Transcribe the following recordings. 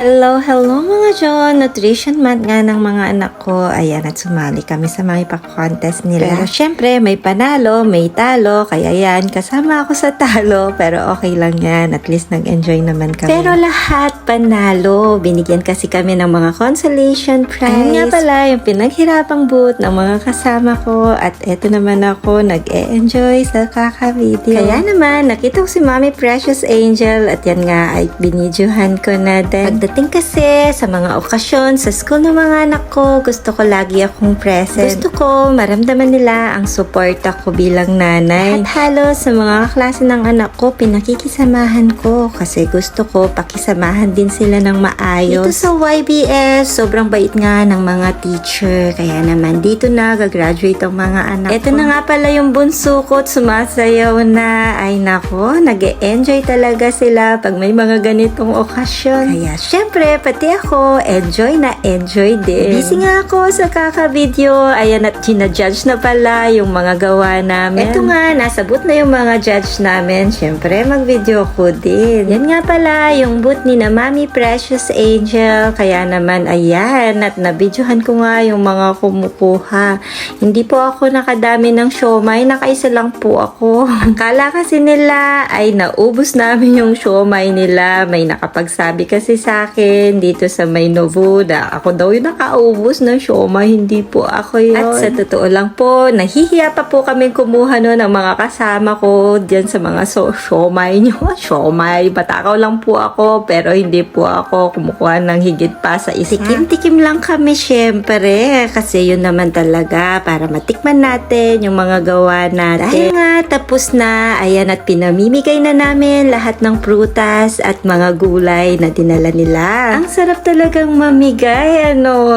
Hello mga John! Nutrition month nga ng mga anak ko. Ayan, at sumali kami sa mga ipa-contest nila. Pero syempre, may panalo, may talo. Kaya yan, kasama ako sa talo. Pero okay lang yan. At least nag-enjoy naman kami. Pero lahat panalo. Binigyan kasi kami ng mga consolation prize. Ayun nga pala, yung pinaghirapang booth ng mga kasama ko. At eto naman ako, nag-e-enjoy sa kaka-video. Kaya naman, nakita ko si Mommy Precious Angel. At yan nga, ay binidyohan ko na din. Pagdating kasi sa mga okasyon sa school ng mga anak ko, gusto ko lagi akong present. Gusto ko maramdaman nila ang suporta ko bilang nanay. At halos sa mga klase ng anak ko, pinakikisamahan ko kasi gusto ko pakisamahan din sila ng maayos. Dito sa YBS, sobrang bait nga ng mga teacher. Kaya naman dito na gagraduate ang mga anak ko. Ito na nga pala yung bunso ko at sumasayaw na. Ay nako, nag-e-enjoy talaga sila pag may mga ganitong okasyon. Kaya syempre, pati ako, enjoy na enjoy din. Busy nga ako sa kaka-video. Ayan, at ginajudge na pala yung mga gawa namin. Ito nga, nasabot na yung mga judge namin. Syempre, mag-video ko din. Yan nga pala, yung booth ni na Mommy Precious Angel. Kaya naman, ayan, at nabidyohan ko nga yung mga kumukuha. Hindi po ako nakadami ng siomay. Nakaisa lang po ako. Akala kasi nila ay naubos namin yung siomay nila. May nakapagsabi kasi sa akin dito sa may Novo na ako daw yung nakaubos ng siomay, hindi po ako yun. At sa totoo lang po, nahihiya pa po kami kumuha no ng mga kasama ko dyan sa mga siomay nyo. Siomay, batakaw lang po ako pero hindi po ako kumukuha ng higit pa sa isa. Tikim-tikim lang kami syempre kasi yun naman talaga para matikman natin yung mga gawa natin. Dahil nga tapos na, ayan, at pinamimigay na namin lahat ng prutas at mga gulay na dinala nila. Ang sarap talagang mamigay,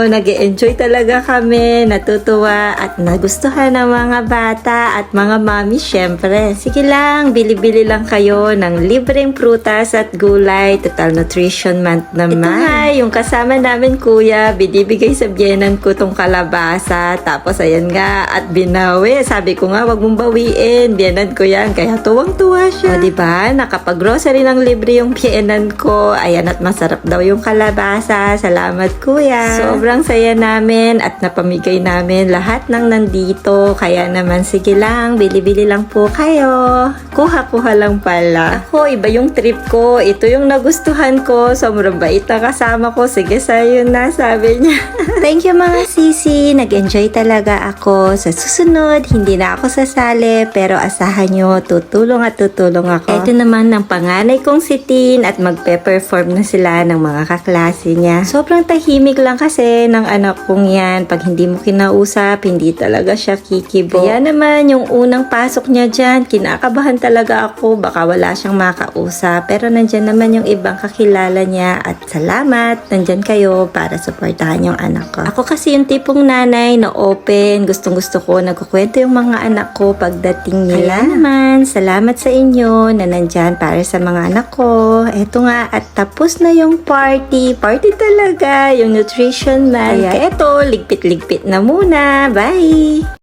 nag-e-enjoy talaga kami, natutuwa at nagustuhan ng mga bata at mga mami syempre. Sige lang, bili-bili lang kayo ng libreng prutas at gulay, total nutrition month naman. Ito nga, yung kasama namin kuya, binibigay sa biyenan ko tong kalabasa, tapos ayan nga, at binawi. Sabi ko nga, wag mong bawiin, biyenan ko yan, kaya tuwang-tuwa siya. O diba, nakapag-grocery ng libre yung biyenan ko, ayan, at masarap daw yung kalabasa. Salamat kuya. Sobrang saya namin at napamigay namin lahat ng nandito. Kaya naman sige lang, bili-bili lang po kayo. Kuha-kuha lang pala. Ako, iba yung trip ko. Ito yung nagustuhan ko. Sobrang bait na kasama ko. Sige, sa'yo na, sabi niya. Thank you mga sisi. Nag-enjoy talaga ako. Sa susunod, hindi na ako sasali. Pero asahan nyo, tutulong at tutulong ako. Ito naman ng panganay kong si Tin at magpe-perform na sila ng mga kaklase niya. Sobrang tahimik lang kasi ng anak kong yan. Pag hindi mo kinausap, hindi talaga siya kikibo. Kaya naman, yung unang pasok niya dyan, kinakabahan talaga ako. Baka wala siyang makausap. Pero nandyan naman yung ibang kakilala niya. At salamat, nandyan kayo para supportahan yung anak ko. Ako kasi yung tipong nanay na open. Gustong-gusto ko, nagkukwento yung mga anak ko pagdating nila. Kaya naman, salamat sa inyo na nandyan para sa mga anak ko. Eto nga, at tapos na yung party talaga, yung nutrition month. Kaya eto, ligpit-ligpit na muna. Bye!